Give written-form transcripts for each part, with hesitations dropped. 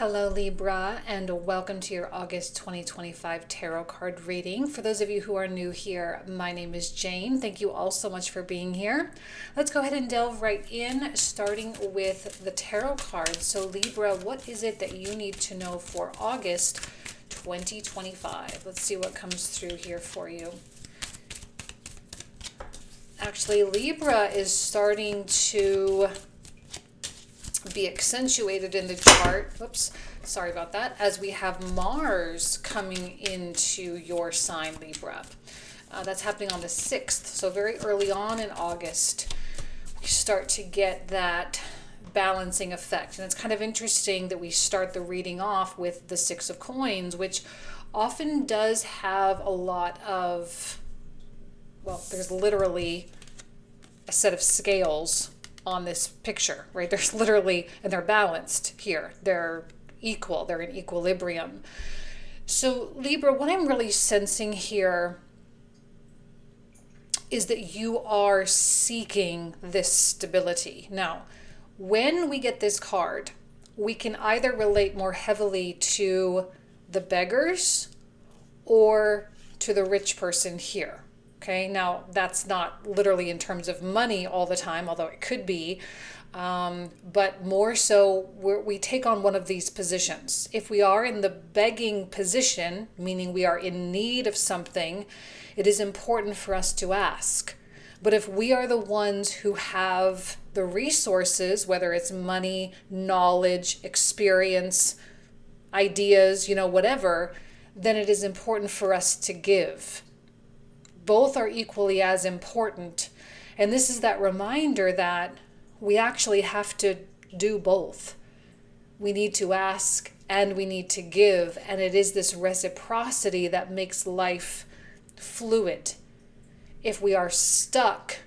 Hello Libra, and welcome to your August 2025 tarot card reading. For those of you who are new here, my name is Jane. Thank you all so much for being here. Let's go ahead and delve right in, starting with the tarot cards. So Libra, what is it that you need to know for August 2025? Let's see what comes through here for you. Actually, Libra is starting to be accentuated in the chart. Oops, sorry about that. As we have Mars coming into your sign, Libra. That's happening on the 6th. So very early on in August, we start to get that balancing effect. And it's kind of interesting that we start the reading off with the 6 of Coins, which often does have a lot of, well, there's literally a set of scales on this picture, right? There's literally, and they're balanced here. They're equal. They're in equilibrium. So Libra, what I'm really sensing here is that you are seeking this stability. Now, when we get this card, we can either relate more heavily to the beggars or to the rich person here. Okay, now that's not literally in terms of money all the time, although it could be, but more so we take on one of these positions. If we are in the begging position, meaning we are in need of something, it is important for us to ask. But if we are the ones who have the resources, whether it's money, knowledge, experience, ideas, whatever, then it is important for us to give. Both are equally as important. And this is that reminder that we actually have to do both. We need to ask and we need to give. And it is this reciprocity that makes life fluid. If we are stuck,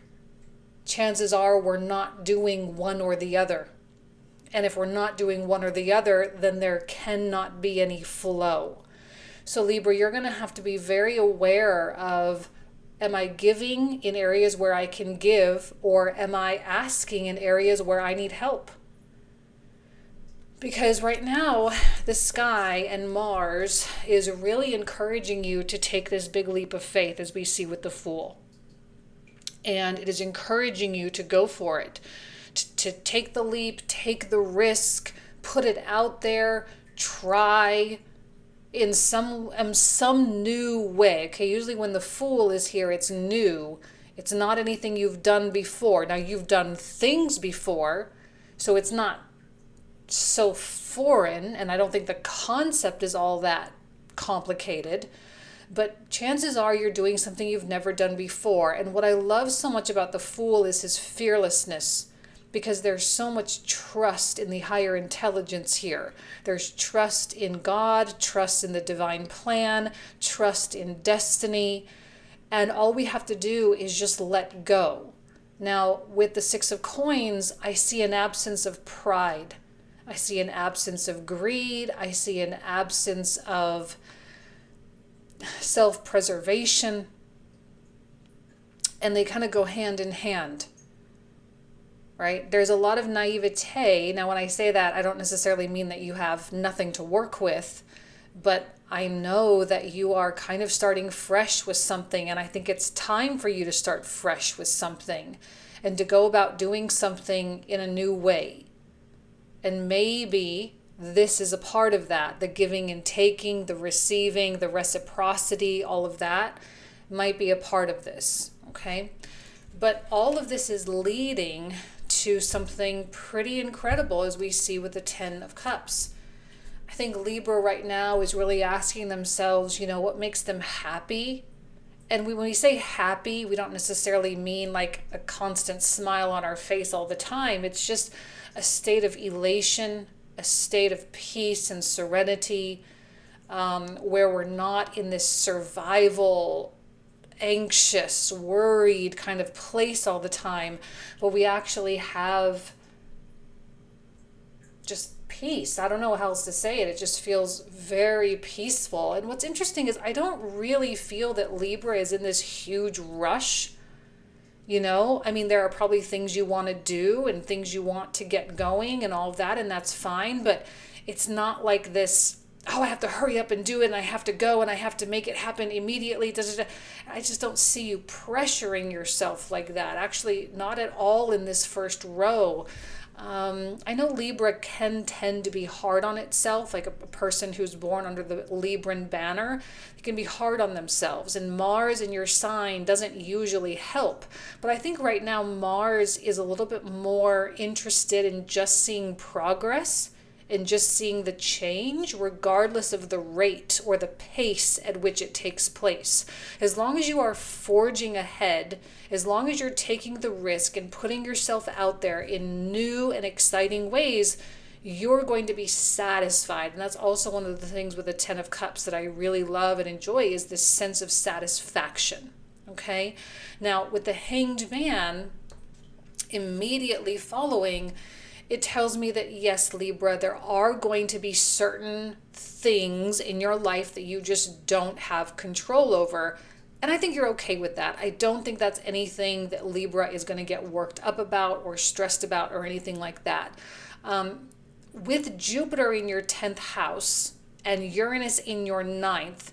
chances are we're not doing one or the other. And if we're not doing one or the other, then there cannot be any flow. So Libra, you're going to have to be very aware of, am I giving in areas where I can give, or am I asking in areas where I need help? Because right now, the sky and Mars is really encouraging you to take this big leap of faith, as we see with the Fool. And it is encouraging you to go for it, to take the leap, take the risk, put it out there, try in some new way. Okay, usually when the Fool is here, it's new. It's not anything you've done before. Now, you've done things before, so it's not so foreign, and I don't think the concept is all that complicated, but chances are you're doing something you've never done before. And what I love so much about the Fool is his fearlessness, because there's so much trust in the higher intelligence here. There's trust in God, trust in the divine plan, trust in destiny, and all we have to do is just let go. Now, with the 6 of Coins, I see an absence of pride. I see an absence of greed. I see an absence of self-preservation, and they kind of go hand in hand. Right? There's a lot of naivete. Now, when I say that, I don't necessarily mean that you have nothing to work with, but I know that you are kind of starting fresh with something, and I think it's time for you to start fresh with something and to go about doing something in a new way. And maybe this is a part of that, the giving and taking, the receiving, the reciprocity, all of that might be a part of this, okay? But all of this is leading to something pretty incredible, as we see with the 10 of Cups. I think Libra right now is really asking themselves, what makes them happy? And when we say happy, we don't necessarily mean like a constant smile on our face all the time. It's just a state of elation, a state of peace and serenity, where we're not in this survival, anxious, worried kind of place all the time, but we actually have just peace. I don't know how else to say it. It just feels very peaceful. And what's interesting is I don't really feel that Libra is in this huge rush. I mean, there are probably things you want to do and things you want to get going and all of that, and that's fine, but It's not like this, oh, I have to hurry up and do it, and I have to go, and I have to make it happen immediately. I just don't see you pressuring yourself like that. Actually, not at all in this first row. I know Libra can tend to be hard on itself, like a person who's born under the Libran banner. It can be hard on themselves, and Mars in your sign doesn't usually help. But I think right now Mars is a little bit more interested in just seeing progress and just seeing the change, regardless of the rate or the pace at which it takes place. As long as you are forging ahead, as long as you're taking the risk and putting yourself out there in new and exciting ways, you're going to be satisfied. And that's also one of the things with the Ten of Cups that I really love and enjoy, is this sense of satisfaction. Okay? Now, with the Hanged Man immediately following, it tells me that yes, Libra, there are going to be certain things in your life that you just don't have control over. And I think you're okay with that. I don't think that's anything that Libra is going to get worked up about or stressed about or anything like that. With Jupiter in your 10th house and Uranus in your 9th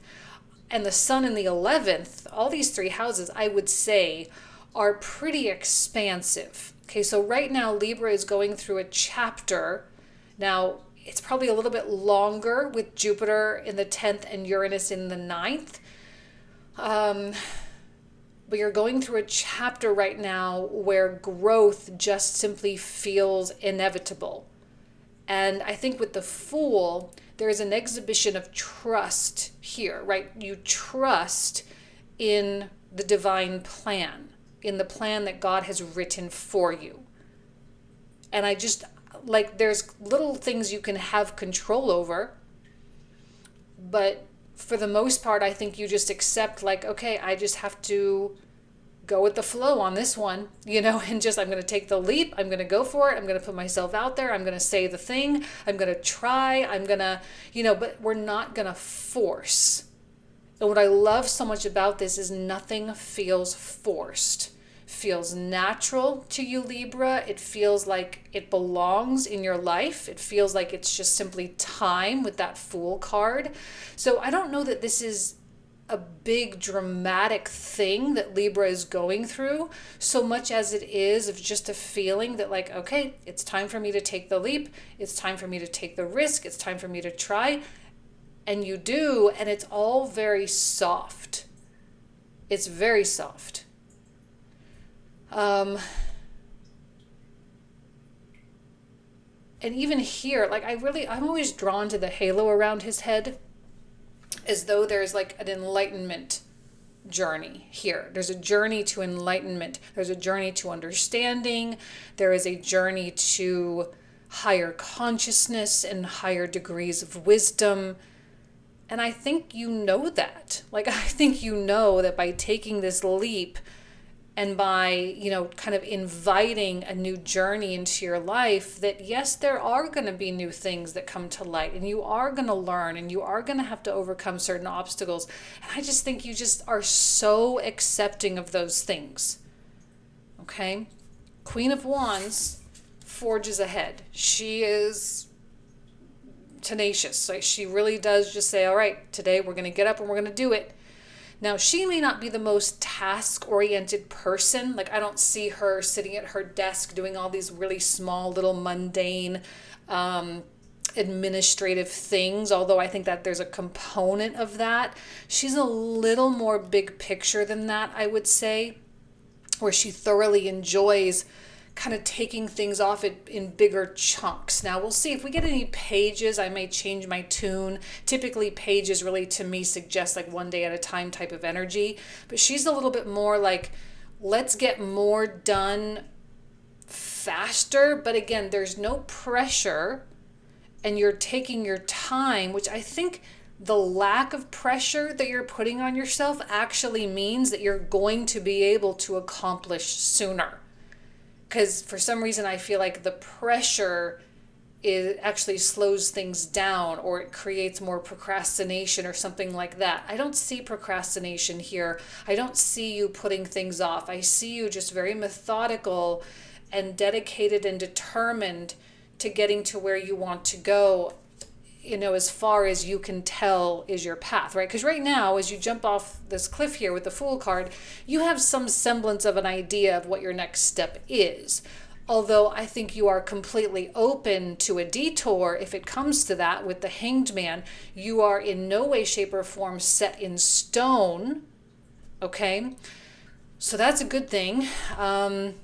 and the Sun in the 11th, all these three houses, I would say, are pretty expansive. Okay, so right now Libra is going through a chapter. Now, it's probably a little bit longer with Jupiter in the 10th and Uranus in the 9th. But you're going through a chapter right now where growth just simply feels inevitable. And I think with the Fool, there is an exhibition of trust here, right? You trust in the divine plan, in the plan that God has written for you. And I just, like, there's little things you can have control over, but for the most part, I think you just accept, like, okay, I just have to go with the flow on this one, and just, I'm going to take the leap. I'm going to go for it. I'm going to put myself out there. I'm going to say the thing. I'm going to try. I'm going to, but we're not going to force. And what I love so much about this is nothing feels forced. Feels natural to you, Libra. It feels like it belongs in your life. It feels like it's just simply time with that Fool card. So I don't know that this is a big dramatic thing that Libra is going through, so much as it is of just a feeling that, like, okay, it's time for me to take the leap. It's time for me to take the risk. It's time for me to try. And you do, and it's all very soft. It's very soft. And even here, like, I'm always drawn to the halo around his head, as though there's like an enlightenment journey here. There's a journey to enlightenment. There's a journey to understanding. There is a journey to higher consciousness and higher degrees of wisdom. And I think you know that. Like, I think you know that by taking this leap, and by, kind of inviting a new journey into your life, that yes, there are going to be new things that come to light, and you are going to learn, and you are going to have to overcome certain obstacles. And I just think you just are so accepting of those things. Okay? Queen of Wands forges ahead. She is tenacious. Like, she really does just say, all right, today we're going to get up and we're going to do it. Now, she may not be the most task-oriented person. Like, I don't see her sitting at her desk doing all these really small, little mundane administrative things, although I think that there's a component of that. She's a little more big picture than that, I would say, where she thoroughly enjoys kind of taking things off in bigger chunks. Now, we'll see if we get any pages. I may change my tune. Typically, pages really, to me, suggest like one day at a time type of energy. But she's a little bit more like, let's get more done faster. But again, there's no pressure, and you're taking your time, which I think the lack of pressure that you're putting on yourself actually means that you're going to be able to accomplish sooner. Because for some reason, I feel like the pressure actually slows things down, or it creates more procrastination or something like that. I don't see procrastination here. I don't see you putting things off. I see you just very methodical and dedicated and determined to getting to where you want to go. as far as you can tell is your path, right? Because right now, as you jump off this cliff here with the Fool card, you have some semblance of an idea of what your next step is. Although I think you are completely open to a detour if it comes to that with the Hanged Man. You are in no way, shape, or form set in stone, okay? So that's a good thing. And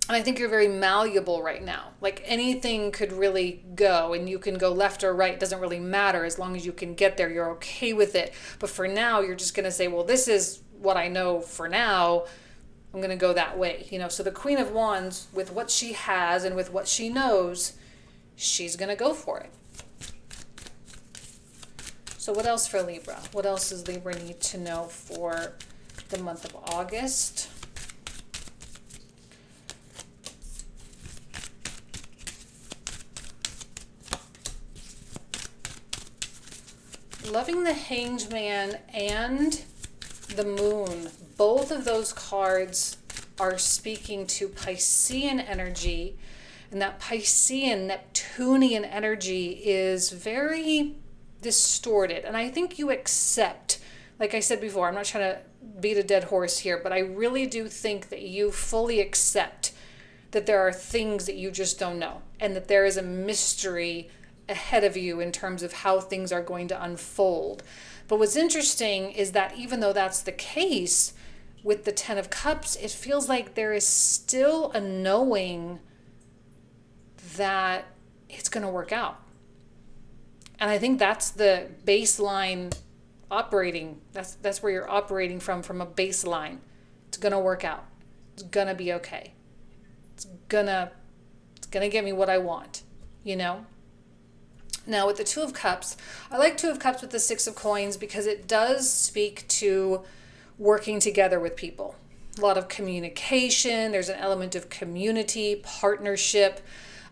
I think you're very malleable right now. Like anything could really go, and you can go left or right. It doesn't really matter as long as you can get there. You're okay with it. But for now, you're just going to say, well, this is what I know for now. I'm going to go that way. So the Queen of Wands, with what she has and with what she knows, she's going to go for it. So what else for Libra? What else does Libra need to know for the month of August? Loving the Hanged Man and the Moon, both of those cards are speaking to Piscean energy, and that Piscean, Neptunian energy is very distorted. And I think you accept, like I said before, I'm not trying to beat a dead horse here, but I really do think that you fully accept that there are things that you just don't know, and that there is a mystery ahead of you in terms of how things are going to unfold. But what's interesting is that even though that's the case with the Ten of Cups, it feels like there is still a knowing that it's going to work out. And I think that's the baseline operating. That's where you're operating from a baseline. It's going to work out. It's going to be okay. It's going to get me what I want, Now, with the Two of Cups, I like Two of Cups with the Six of Coins because it does speak to working together with people. A lot of communication. There's an element of community, partnership.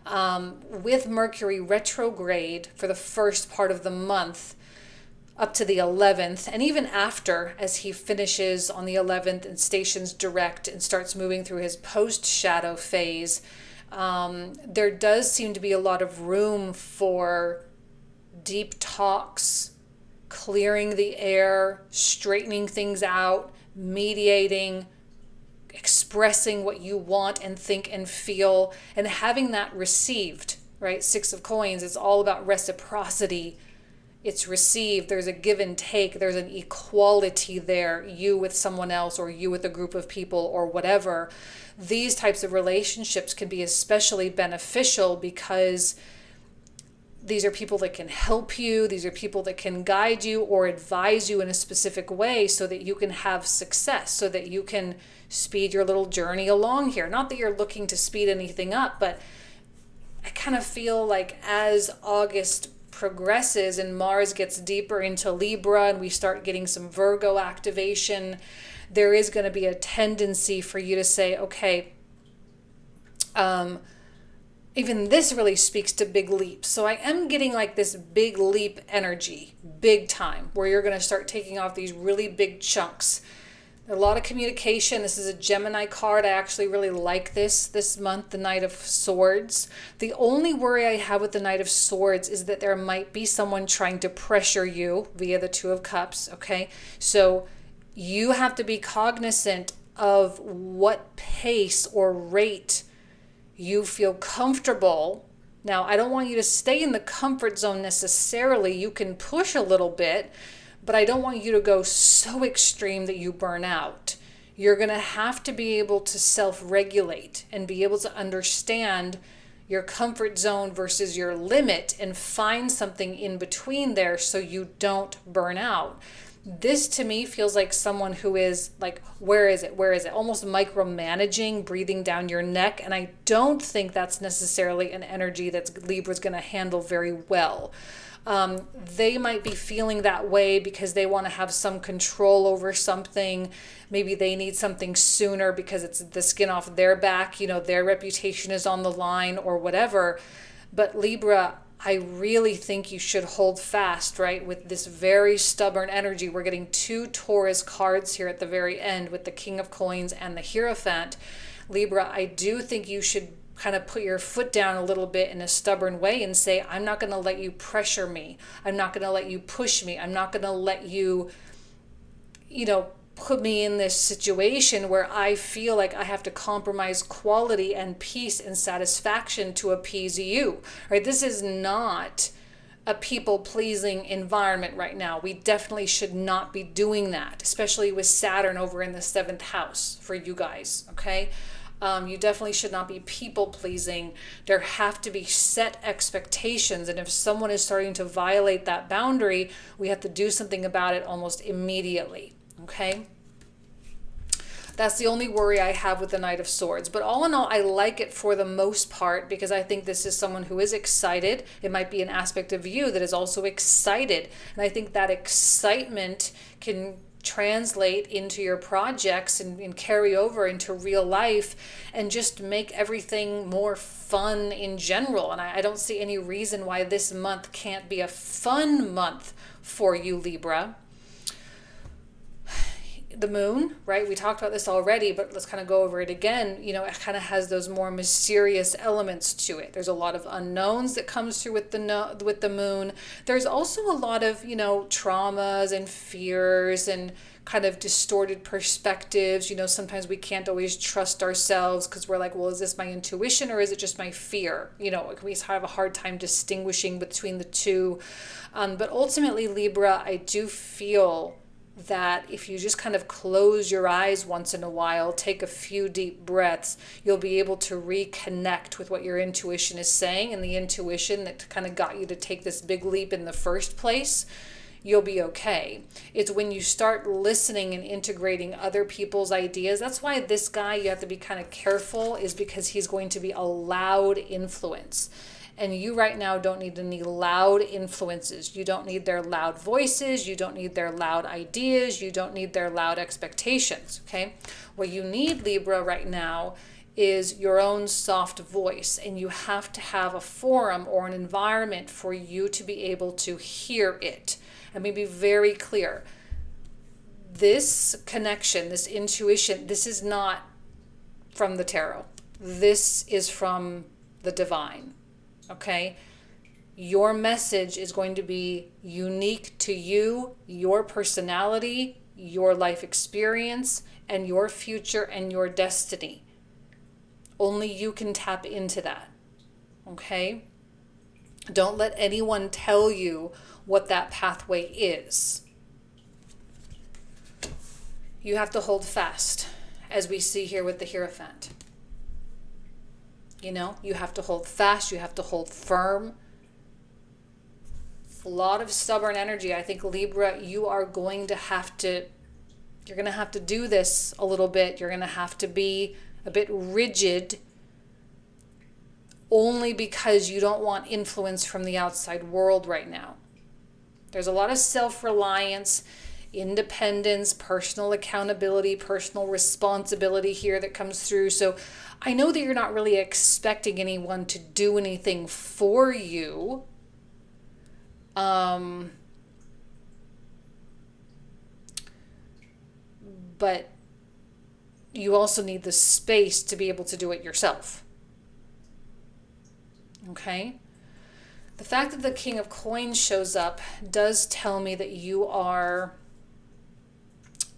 With Mercury retrograde for the first part of the month up to the 11th, and even after, as he finishes on the 11th and stations direct and starts moving through his post-shadow phase, there does seem to be a lot of room for deep talks, clearing the air, straightening things out, mediating, expressing what you want and think and feel, and having that received, right? Six of Coins, it's all about reciprocity. It's received. There's a give and take. There's an equality there, you with someone else or you with a group of people or whatever. These types of relationships can be especially beneficial because these are people that can help you. These are people that can guide you or advise you in a specific way so that you can have success, so that you can speed your little journey along here. Not that you're looking to speed anything up, but I kind of feel like as August progresses and Mars gets deeper into Libra and we start getting some Virgo activation, there is going to be a tendency for you to say, okay, even this really speaks to big leaps. So I am getting like this big leap energy, big time, where you're going to start taking off these really big chunks. A lot of communication. This is a Gemini card. I actually really like this month, the Knight of Swords. The only worry I have with the Knight of Swords is that there might be someone trying to pressure you via the Two of Cups, okay? So you have to be cognizant of what pace or rate you feel comfortable. Now, I don't want you to stay in the comfort zone necessarily. You can push a little bit, but I don't want you to go so extreme that you burn out. You're going to have to be able to self-regulate and be able to understand your comfort zone versus your limit and find something in between there so you don't burn out. This to me feels like someone who is like, where is it? Where is it? Almost micromanaging, breathing down your neck. And I don't think that's necessarily an energy that Libra's going to handle very well. They might be feeling that way because they want to have some control over something. Maybe they need something sooner because it's the skin off their back. Their reputation is on the line or whatever. But Libra, I really think you should hold fast, right? With this very stubborn energy. We're getting two Taurus cards here at the very end with the King of Coins and the Hierophant. Libra, I do think you should kind of put your foot down a little bit in a stubborn way and say, I'm not going to let you pressure me. I'm not going to let you push me. I'm not going to let you, put me in this situation where I feel like I have to compromise quality and peace and satisfaction to appease you, right? This is not a people-pleasing environment right now. We definitely should not be doing that, especially with Saturn over in the 7th house for you guys, okay? You definitely should not be people-pleasing. There have to be set expectations, and if someone is starting to violate that boundary, we have to do something about it almost immediately. Okay, that's the only worry I have with the Knight of Swords. But all in all, I like it for the most part because I think this is someone who is excited. It might be an aspect of you that is also excited. And I think that excitement can translate into your projects and carry over into real life and just make everything more fun in general. And I don't see any reason why this month can't be a fun month for you, Libra. The moon, right? We talked about this already, but let's kind of go over it again. It kind of has those more mysterious elements to it. There's a lot of unknowns that comes through with the moon. There's also a lot of, traumas and fears and kind of distorted perspectives. Sometimes we can't always trust ourselves because we're like, well, is this my intuition or is it just my fear? We have a hard time distinguishing between the two. But ultimately, Libra, I do feel that if you just kind of close your eyes once in a while, take a few deep breaths, you'll be able to reconnect with what your intuition is saying, and the intuition that kind of got you to take this big leap in the first place, you'll be okay. It's when you start listening and integrating other people's ideas. That's why this guy, you have to be kind of careful, is because he's going to be a loud influence. And you right now don't need any loud influences. You don't need their loud voices. You don't need their loud ideas. You don't need their loud expectations, okay? What you need, Libra, right now is your own soft voice. And you have to have a forum or an environment for you to be able to hear it. And be very clear. This connection, this intuition, this is not from the tarot. This is from the divine. Okay, your message is going to be unique to you, your personality, your life experience, and your future and your destiny. Only you can tap into that. Okay, don't let anyone tell you what that pathway is. You have to hold fast, as we see here with the Hierophant. You have to hold fast. You have to hold firm. A lot of stubborn energy. I think, Libra, you're going to have to do this a little bit. You're going to have to be a bit rigid only because you don't want influence from the outside world right now. There's a lot of self-reliance, independence, personal accountability, personal responsibility here that comes through. So I know that you're not really expecting anyone to do anything for you. But you also need the space to be able to do it yourself. Okay? The fact that the King of Coins shows up does tell me that you are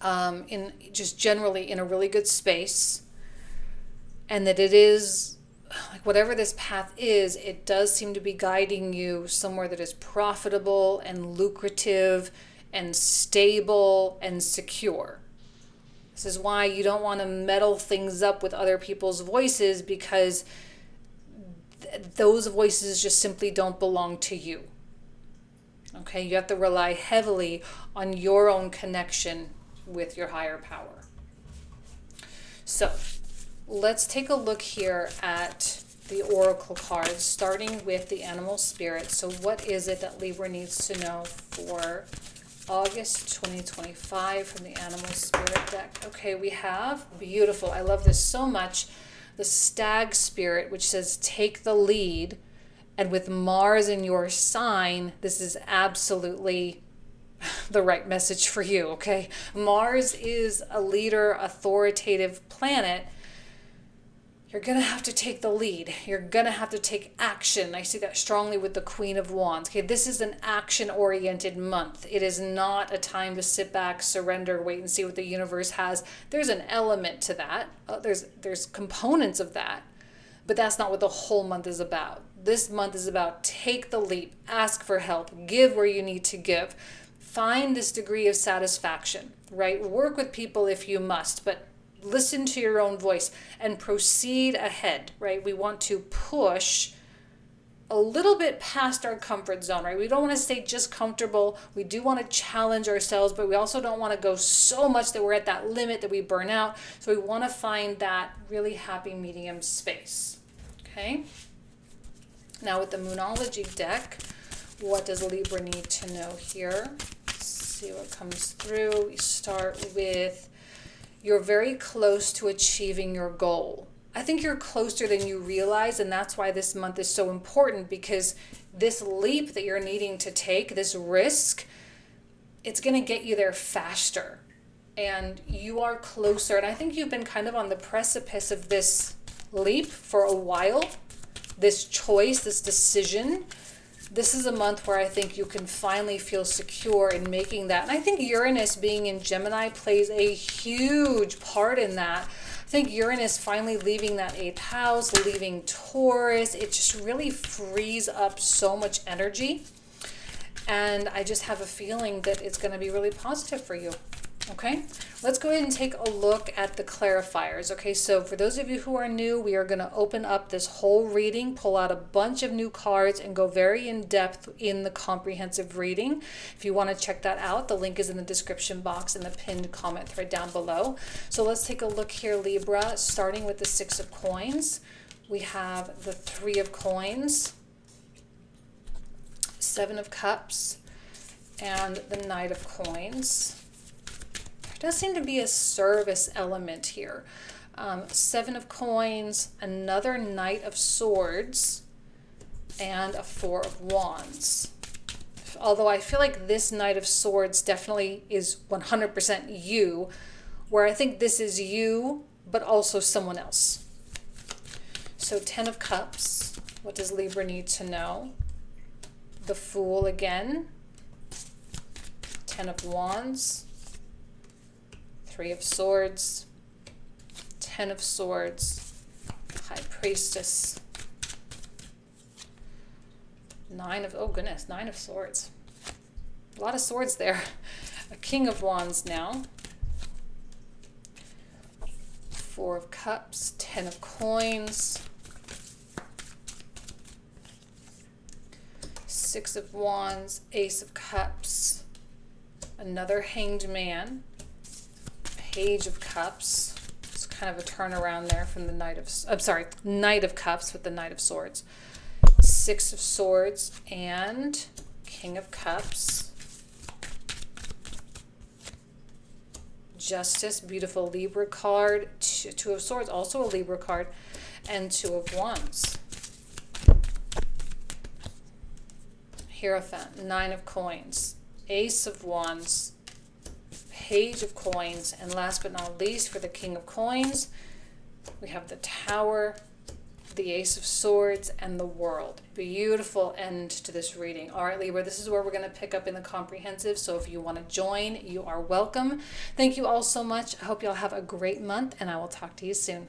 in just generally in a really good space, and that it is like whatever this path is, it does seem to be guiding you somewhere that is profitable and lucrative and stable and secure. This is why you don't want to meddle things up with other people's voices, because those voices just simply don't belong to you. Okay, you have to rely heavily on your own connection with your higher power. So let's take a look here at the oracle cards, starting with the animal spirit. So what is it that Libra needs to know for August 2025 from the animal spirit deck? Okay, we have, beautiful, I love this so much, the stag spirit, which says take the lead. And with Mars in your sign, this is absolutely the right message for you, okay? Mars is a leader, authoritative planet. you're going to have to take the lead. You're going to have to take action. I see that strongly with the Queen of Wands. Okay, this is an action-oriented month. It is not a time to sit back, surrender, wait and see what the universe has. There's an element to that. There's components of that. But that's not what the whole month is about. This month is about take the leap, ask for help, give where you need to give. Find this degree of satisfaction, right? Work with people if you must, but listen to your own voice and proceed ahead, right? We want to push a little bit past our comfort zone, right? We don't want to stay just comfortable. We do want to challenge ourselves, but we also don't want to go so much that we're at that limit that we burn out. So we want to find that really happy medium space, okay? Now with the Moonology deck, what does Libra need to know here? Let's see what comes through. We start with you're very close to achieving your goal. I think you're closer than you realize, and that's why this month is so important, because this leap that you're needing to take, this risk, it's going to get you there faster. And you are closer. And I think you've been kind of on the precipice of this leap for a while, this choice, this decision. This is a month where I think you can finally feel secure in making that. And I think Uranus being in Gemini plays a huge part in that. I think Uranus finally leaving that 8th house, leaving Taurus, it just really frees up so much energy. And I just have a feeling that it's going to be really positive for you. Okay, let's go ahead and take a look at the clarifiers. Okay, so for those of you who are new, we are going to open up this whole reading, pull out a bunch of new cards, and go very in depth in the comprehensive reading. If you want to check that out, the link is in the description box and the pinned comment thread down below. So let's take a look here, Libra, starting with the 6 of Coins. We have the 3 of Coins, 7 of Cups, and the Knight of Coins. There does seem to be a service element here. 7 of Coins, another Knight of Swords, and a 4 of Wands. Although I feel like this Knight of Swords definitely is 100% you, where I think this is you, but also someone else. So 10 of Cups, what does Libra need to know? The Fool again, 10 of Wands, 3 of Swords, 10 of Swords, High Priestess, 9 of Swords. A lot of swords there. A King of Wands now. 4 of Cups, 10 of Coins, 6 of Wands, Ace of Cups, another Hanged Man, Page of Cups. It's kind of a turnaround there from the Knight of Cups with the Knight of Swords. 6 of Swords and King of Cups. Justice, beautiful Libra card. 2 of Swords, also a Libra card. And 2 of Wands. Hierophant, 9 of Coins. Ace of Wands. Page of Coins, and last but not least, for the King of Coins, we have the Tower, the Ace of Swords, and the World. Beautiful end to this reading. All right, Libra, this is where we're going to pick up in the comprehensive, so if you want to join, you are welcome. Thank you all so much. I hope you all have a great month, and I will talk to you soon.